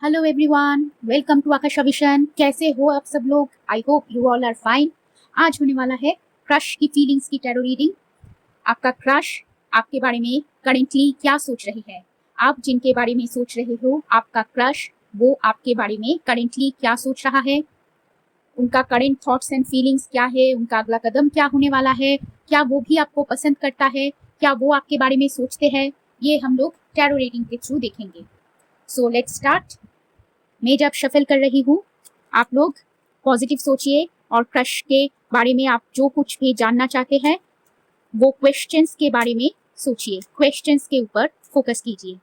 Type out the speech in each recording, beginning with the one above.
Hello everyone, welcome to Akasha vision. कैसे हो आप सब लोग? I hope you all are fine. आज होने वाला है क्रश की फीलिंग्स की टैरो रीडिंग। आपका क्रश आपके बारे में करेंटली क्या सोच रही है? आप जिनके बारे में सोच रहे हो, आपका क्रश वो आपके बारे में करेंटली क्या सोच रहा है? उनका करेंट थॉट्स एंड फीलिंग्स क्या है? उनका अगला कदम क्या होने वाला है? क्या वो भी आपको पसंद करता है? क्या वो आपके बारे में सोचते हैं? ये हम लोग टैरो रीडिंग के थ्रू देखेंगे। So let's start. मैं जब शफल कर रही हूँ, आप लोग पॉजिटिव सोचिए और क्रश के बारे में आप जो कुछ भी जानना चाहते हैं वो क्वेश्चंस के बारे में सोचिए, क्वेश्चंस के ऊपर फोकस कीजिए।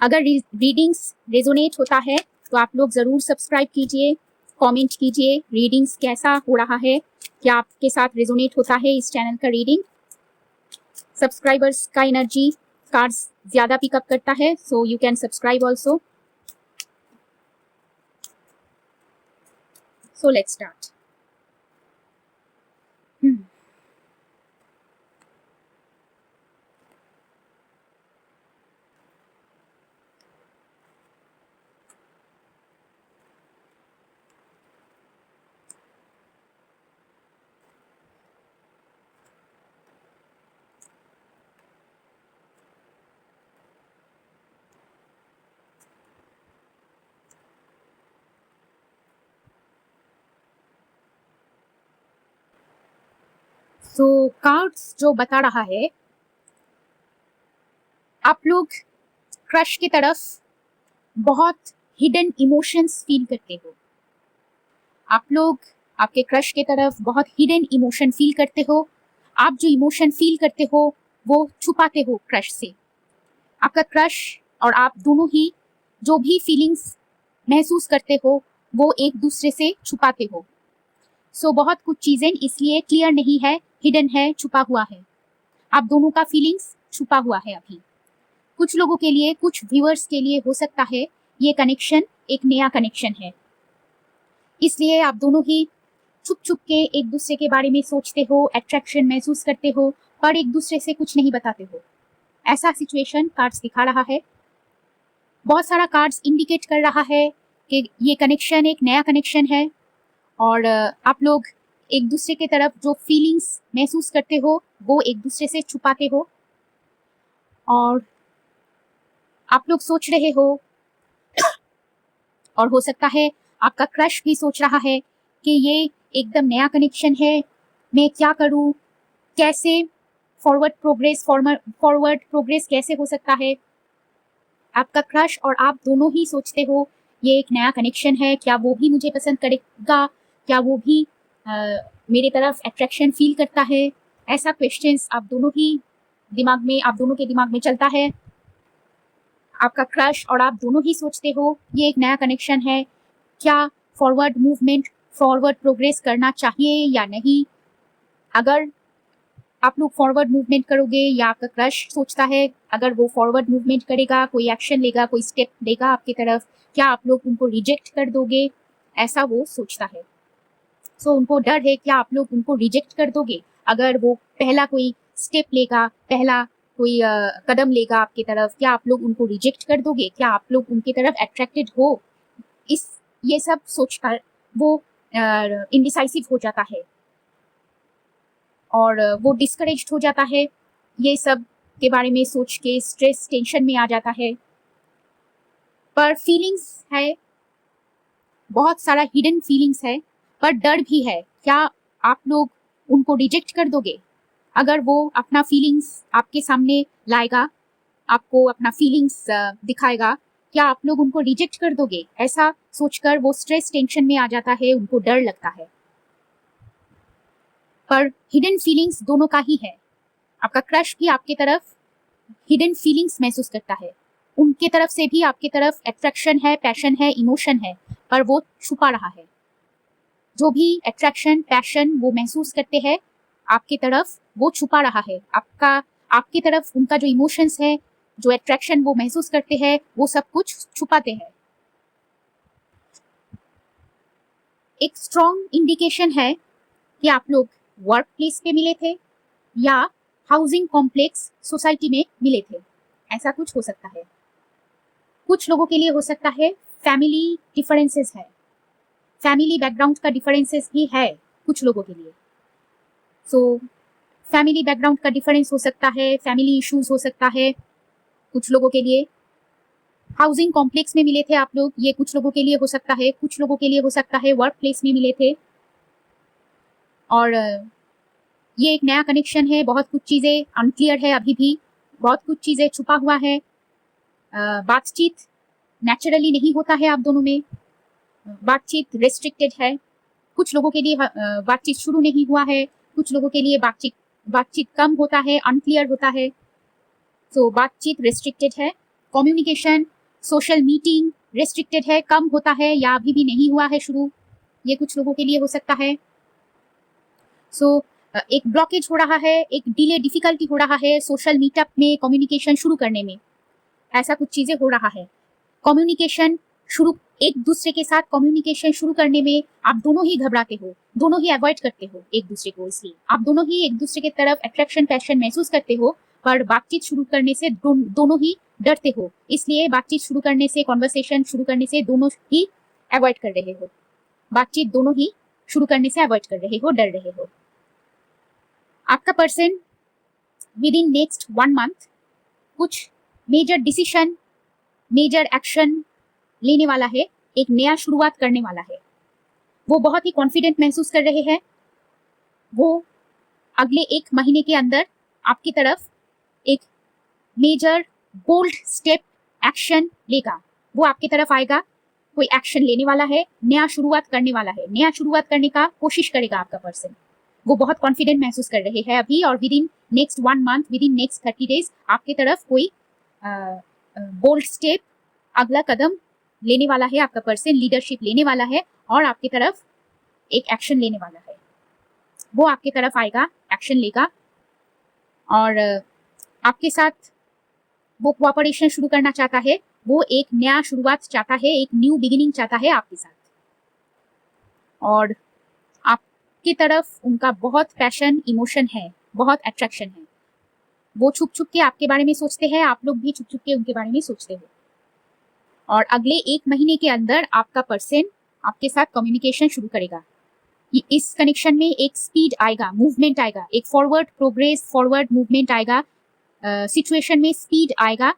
अगर रीडिंग्स रेजोनेट होता है तो आप लोग ज़रूर सब्सक्राइब कीजिए, कमेंट कीजिए रीडिंग्स कैसा हो रहा है, क्या आपके साथ रेजोनेट होता है इस चैनल का रीडिंग। सब्सक्राइबर्स का एनर्जी कार्ड्स ज़्यादा पिकअप करता है, so you can subscribe also. So let's start. So cards जो बता रहा है, आप लोग क्रश की तरफ बहुत हिडन इमोशंस फील करते हो। आप लोग आपके क्रश की तरफ बहुत हिडन इमोशन फील करते हो। आप जो इमोशन फील करते हो वो छुपाते हो क्रश से। आपका क्रश और आप दोनों ही जो भी फीलिंग्स महसूस करते हो वो एक दूसरे से छुपाते हो। सो बहुत कुछ चीजें इसलिए क्लियर नहीं है, हिडन है, छुपा हुआ है। आप दोनों का फीलिंग्स छुपा हुआ है अभी। कुछ लोगों के लिए, कुछ व्यूअर्स के लिए हो सकता है ये कनेक्शन एक नया कनेक्शन है, इसलिए आप दोनों ही छुप छुप के एक दूसरे के बारे में सोचते हो, अट्रैक्शन महसूस करते हो, पर एक दूसरे से कुछ नहीं बताते हो। ऐसा सिचुएशन कार्ड्स दिखा रहा है। बहुत सारा कार्ड्स इंडिकेट कर रहा है कि ये कनेक्शन एक नया कनेक्शन है और आप लोग एक दूसरे के तरफ जो फीलिंग्स महसूस करते हो वो एक दूसरे से छुपाते हो। और आप लोग सोच रहे हो और हो सकता है आपका क्रश भी सोच रहा है कि ये एकदम नया कनेक्शन है, मैं क्या करूं, कैसे फॉरवर्ड प्रोग्रेस कैसे हो सकता है। आपका क्रश और आप दोनों ही सोचते हो ये एक नया कनेक्शन है, क्या वो भी मुझे पसंद करेगा, क्या वो भी मेरे तरफ अट्रैक्शन फील करता है। ऐसा क्वेश्चंस आप दोनों के दिमाग में चलता है। आपका क्रश और आप दोनों ही सोचते हो ये एक नया कनेक्शन है, क्या फॉरवर्ड प्रोग्रेस करना चाहिए या नहीं। अगर आप लोग फॉरवर्ड मूवमेंट करोगे या आपका क्रश सोचता है अगर वो फॉरवर्ड मूवमेंट करेगा, कोई एक्शन लेगा, कोई स्टेप लेगा आपकी तरफ, क्या आप लोग उनको रिजेक्ट कर दोगे, ऐसा वो सोचता है। सो उनको डर है क्या आप लोग उनको रिजेक्ट कर दोगे अगर वो पहला कोई स्टेप लेगा, पहला कोई कदम लेगा आपकी तरफ, क्या आप लोग उनको रिजेक्ट कर दोगे, क्या आप लोग उनकी तरफ अट्रैक्टेड हो। इस ये सब सोचकर वो इंडिसाइसिव हो जाता है और वो डिस्करेज्ड हो जाता है। ये सब के बारे में सोच के स्ट्रेस टेंशन में आ जाता है। पर फीलिंग्स है, बहुत सारा हिडन फीलिंग्स है, पर डर भी है। क्या आप लोग उनको रिजेक्ट कर दोगे अगर वो अपना फीलिंग्स आपके सामने लाएगा, आपको अपना फीलिंग्स दिखाएगा, क्या आप लोग उनको रिजेक्ट कर दोगे? ऐसा सोचकर वो स्ट्रेस टेंशन में आ जाता है, उनको डर लगता है। पर हिडन फीलिंग्स दोनों का ही है। आपका क्रश भी आपके तरफ हिडन फीलिंग्स महसूस करता है, उनके तरफ से भी आपकी तरफ अट्रैक्शन है, पैशन है, इमोशन है, पर वो छुपा रहा है। जो भी अट्रैक्शन पैशन वो महसूस करते हैं आपकी तरफ, वो छुपा रहा है। आपकी तरफ उनका जो इमोशंस है, जो अट्रैक्शन वो महसूस करते हैं, वो सब कुछ छुपाते हैं। एक स्ट्रॉन्ग इंडिकेशन है कि आप लोग वर्क प्लेस पे मिले थे या हाउसिंग कॉम्प्लेक्स सोसाइटी में मिले थे, ऐसा कुछ हो सकता है। कुछ लोगों के लिए हो सकता है फैमिली डिफरेंसेस है, फैमिली बैकग्राउंड का डिफरेंसेस भी है कुछ लोगों के लिए। सो फैमिली बैकग्राउंड का डिफरेंस हो सकता है, फैमिली इश्यूज हो सकता है कुछ लोगों के लिए। हाउसिंग कॉम्प्लेक्स में मिले थे आप लोग, ये कुछ लोगों के लिए हो सकता है। कुछ लोगों के लिए हो सकता है वर्क प्लेस में मिले थे और ये एक नया कनेक्शन है। बहुत कुछ चीज़ें अनक्लियर है अभी भी, बहुत कुछ चीज़ें छुपा हुआ है। बातचीत नेचुरली नहीं होता है आप दोनों में, बातचीत रेस्ट्रिक्टेड है। कुछ लोगों के लिए बातचीत शुरू नहीं हुआ है, कुछ लोगों के लिए बातचीत कम होता है, अनक्लियर होता है। सो बातचीत रेस्ट्रिक्टेड है। कम्युनिकेशन, सोशल मीटिंग रेस्ट्रिक्टेड है, कम होता है या अभी भी नहीं हुआ है शुरू, ये कुछ लोगों के लिए हो सकता है। सो एक ब्लॉकेज हो रहा है, एक डिले डिफिकल्टी हो रहा है सोशल मीटअप में कम्युनिकेशन शुरू करने में, ऐसा कुछ चीजें हो रहा है। कम्युनिकेशन शुरू, एक दूसरे के साथ कम्युनिकेशन शुरू करने में आप दोनों ही घबराते हो, दोनों ही अवॉइड करते हो एक दूसरे को, इसलिए आप दोनों ही एक दूसरे की तरफ अट्रैक्शन पैशन महसूस करते हो, पर बातचीत शुरू करने से दोनों ही डरते हो, इसलिए बातचीत शुरू करने से, कॉन्वर्सेशन शुरू करने से दोनों ही अवॉइड कर रहे हो, बातचीत दोनों ही शुरू करने से अवॉइड कर रहे हो, डर रहे हो। आपका person with in next 1 month कुछ मेजर डिसीजन, मेजर एक्शन लेने वाला है, एक नया शुरुआत करने वाला है। वो बहुत ही कॉन्फिडेंट महसूस कर रहे हैं। वो अगले 1 महीने के अंदर आपकी तरफ एक मेजर बोल्ड स्टेप एक्शन लेगा, वो आपकी तरफ आएगा, कोई एक्शन लेने वाला है, नया शुरुआत करने वाला है, नया शुरुआत करने का कोशिश करेगा आपका पर्सन। वो बहुत कॉन्फिडेंट महसूस कर रहे हैं अभी, और with in next 1 month, with in next 30 days आपकी तरफ कोई बोल्ड स्टेप, अगला कदम लेने वाला है आपका पर्सन, लीडरशिप लेने वाला है और आपकी तरफ एक एक्शन लेने वाला है। वो आपकी तरफ आएगा, एक्शन लेगा और आपके साथ वो कोऑपरेशन शुरू करना चाहता है, वो एक नया शुरुआत चाहता है, एक न्यू बिगिनिंग चाहता है आपके साथ। और आपकी तरफ उनका बहुत पैशन, इमोशन है, बहुत अट्रैक्शन है। वो छुप छुप के आपके बारे में सोचते हैं, आप लोग भी छुप छुप के उनके बारे में सोचते हो। और अगले 1 महीने के अंदर आपका पर्सन आपके साथ कम्युनिकेशन शुरू करेगा। इस कनेक्शन में एक स्पीड आएगा, मूवमेंट आएगा, एक फॉरवर्ड प्रोग्रेस, फॉरवर्ड मूवमेंट आएगा, सिचुएशन में स्पीड आएगा,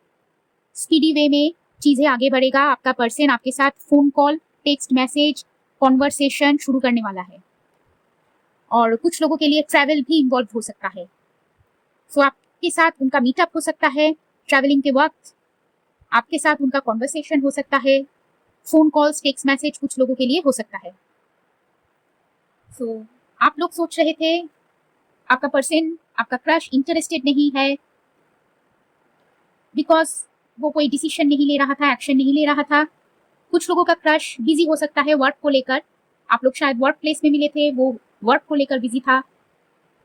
स्पीडी वे में चीजें आगे बढ़ेगा। आपका पर्सन आपके साथ phone call, text message, conversation शुरू करने वाला है। और कुछ लोगों के लिए ट्रैवल भी इन्वॉल्व हो सकता है। सो आपके साथ उनका मीटअप हो सकता है, ट्रैवलिंग के वक्त आपके साथ उनका कॉन्वर्सेशन हो सकता है, फोन कॉल्स, टेक्स्ट मैसेज कुछ लोगों के लिए हो सकता है। सो आप लोग सोच रहे थे आपका पर्सन, आपका क्रश इंटरेस्टेड नहीं है बिकॉज वो कोई डिसीजन नहीं ले रहा था, एक्शन नहीं ले रहा था। कुछ लोगों का क्रश बिजी हो सकता है वर्क को लेकर, आप लोग शायद वर्क प्लेस में मिले थे, वो वर्क को लेकर बिजी था।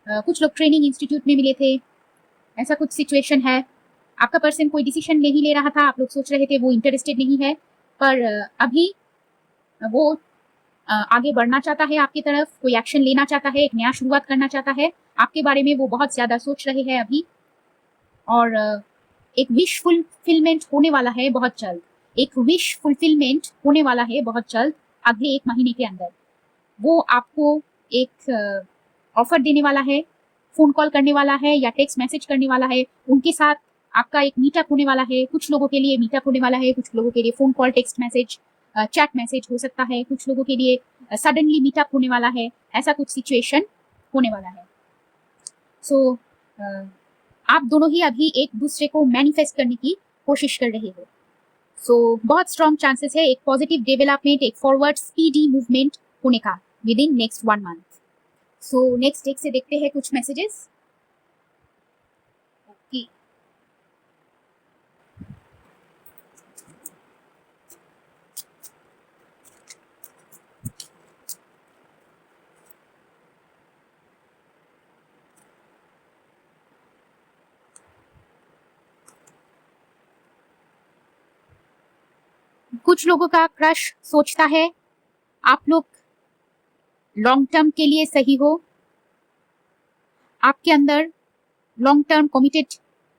कुछ लोग ट्रेनिंग इंस्टीट्यूट में मिले थे, ऐसा कुछ सिचुएशन है। आपका पर्सन कोई डिसीजन नहीं ले रहा था, आप लोग सोच रहे थे वो इंटरेस्टेड नहीं है, पर अभी वो आगे बढ़ना चाहता है आपकी तरफ, कोई एक्शन लेना चाहता है, एक नया शुरुआत करना चाहता है। आपके बारे में वो बहुत ज्यादा सोच रहे हैं अभी, और एक विश फुलफिलमेंट होने वाला है बहुत जल्द, एक विश फुलफिलमेंट होने वाला है बहुत जल्द अगले 1 महीने के अंदर। वो आपको एक ऑफर देने वाला है, फोन कॉल करने वाला है या टेक्स्ट मैसेज करने वाला है, उनके साथ आपका एक मीटअप होने वाला है। कुछ लोगों के लिए मीटअप होने वाला है, कुछ लोगों के लिए phone call, text message, chat message हो सकता है, कुछ लोगों के लिए सडनली मीटअप होने वाला है, ऐसा कुछ सिचुएशन होने वाला है। सो आप दोनों ही अभी एक दूसरे को मैनिफेस्ट करने की कोशिश कर रहे हो। सो बहुत स्ट्रॉन्ग चांसेस है एक पॉजिटिव डेवलपमेंट, एक फॉरवर्ड स्पीडी मूवमेंट होने का with in next 1 month. So next एक से देखते हैं कुछ मैसेजेस। ओके, कुछ लोगों का क्रश सोचता है आप लोग लॉन्ग टर्म के लिए सही हो। आपके अंदर लॉन्ग टर्म कमिटेड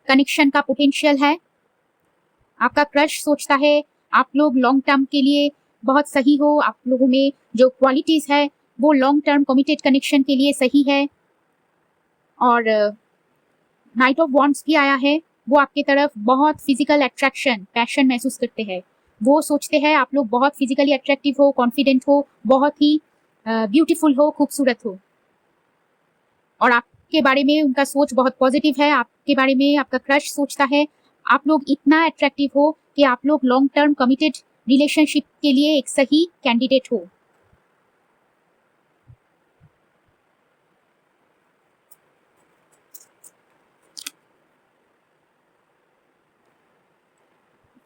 कनेक्शन का पोटेंशियल है। आपका क्रश सोचता है आप लोग लॉन्ग टर्म के लिए बहुत सही हो, आप लोगों में जो क्वालिटीज है वो लॉन्ग टर्म कमिटेड कनेक्शन के लिए सही है। और नाइट ऑफ वॉन्ड्स भी आया है, वो आपके तरफ बहुत फिजिकल अट्रैक्शन, पैशन महसूस करते हैं। वो सोचते हैं आप लोग बहुत फिजिकली अट्रैक्टिव हो, कॉन्फिडेंट हो, बहुत ही ब्यूटीफुल हो, खूबसूरत हो। और आपके बारे में उनका सोच बहुत पॉजिटिव है। आपके बारे में आपका क्रश सोचता है आप लोग इतना अट्रैक्टिव हो कि आप लोग लॉन्ग टर्म कमिटेड रिलेशनशिप के लिए एक सही कैंडिडेट हो।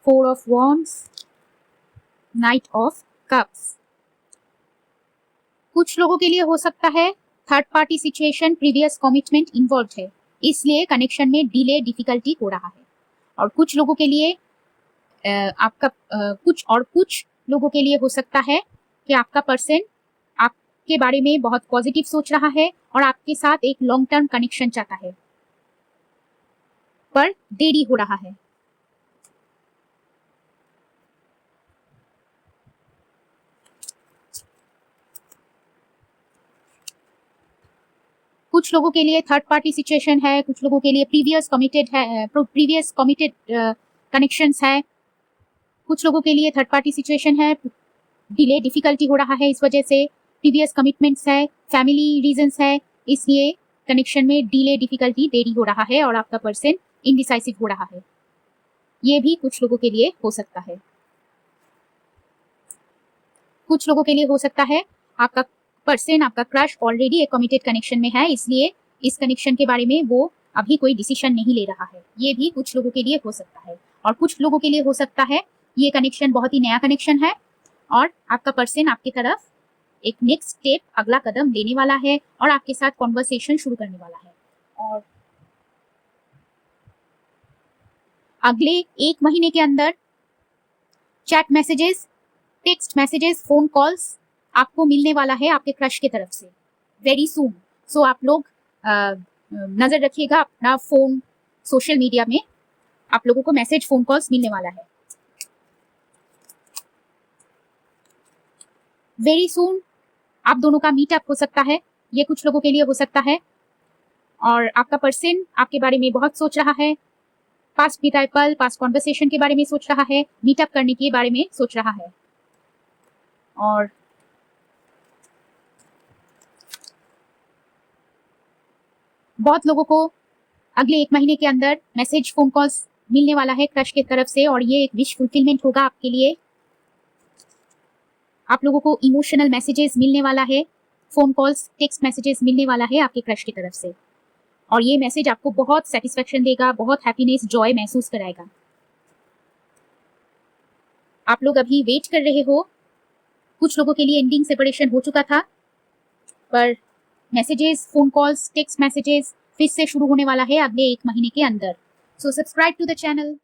Four of wands, night of cups. कुछ लोगों के लिए हो सकता है third party situation, previous commitment involve है, इसलिए कनेक्शन में डिले, डिफिकल्टी हो रहा है। और कुछ लोगों के लिए कुछ लोगों के लिए हो सकता है कि आपका पर्सन आपके बारे में बहुत पॉजिटिव सोच रहा है और आपके साथ एक लॉन्ग टर्म कनेक्शन चाहता है, पर देरी हो रहा है। कुछ लोगों के लिए थर्ड पार्टी सिचुएशन है, कुछ लोगों के लिए प्रीवियस कमिटेड कनेक्शंस है, कुछ लोगों के लिए थर्ड पार्टी सिचुएशन है, डिले, डिफिकल्टी हो रहा है इस वजह से, प्रीवियस कमिटमेंट्स है, फैमिली रीजंस है, इसलिए कनेक्शन में डिले, डिफिकल्टी, देरी हो रहा है और आपका पर्सन इनडिसाइसिव हो रहा है। ये भी कुछ लोगों के लिए हो सकता है। कुछ लोगों के लिए हो सकता है आपका पर्सन, आपका क्रश ऑलरेडी एक कमिटेड कनेक्शन में है, इसलिए इस कनेक्शन के बारे में वो अभी कोई डिसीजन नहीं ले रहा है। ये भी कुछ लोगों के लिए हो सकता है। और कुछ लोगों के लिए हो सकता है ये कनेक्शन बहुत ही नया कनेक्शन है और आपका पर्सन आपकी तरफ एक नेक्स्ट स्टेप, अगला कदम लेने वाला है और आपके साथ कॉन्वर्सेशन शुरू करने वाला है। और अगले 1 महीने के अंदर chat messages, text messages, phone calls आपको मिलने वाला है आपके क्रश की तरफ से वेरी सून। सो आप लोग नजर रखिएगा अपना फोन, सोशल मीडिया में आप लोगों को मैसेज, फोन कॉल्स मिलने वाला है वेरी सून। आप दोनों का मीटअप हो सकता है, ये कुछ लोगों के लिए हो सकता है। और आपका पर्सन आपके बारे में बहुत सोच रहा है, पास्ट बिताए पल, पास्ट कॉन्वर्सेशन के बारे में सोच रहा है, मीटअप करने के बारे में सोच रहा है। और बहुत लोगों को अगले 1 महीने के अंदर मैसेज, फोन कॉल्स मिलने वाला है क्रश की तरफ से और ये एक विश फुलफिलमेंट होगा आपके लिए। आप लोगों को इमोशनल मैसेजेस मिलने वाला है, फोन कॉल्स, टेक्स्ट मैसेजेस मिलने वाला है आपके क्रश की तरफ से और ये मैसेज आपको बहुत सेटिस्फेक्शन देगा, बहुत हैप्पीनेस, जॉय महसूस कराएगा। आप लोग अभी वेट कर रहे हो, कुछ लोगों के लिए एंडिंग सेपरेशन हो चुका था, पर messages, phone calls, text messages फिर से शुरू होने वाला है अगले 1 महीने के अंदर। So subscribe to the channel.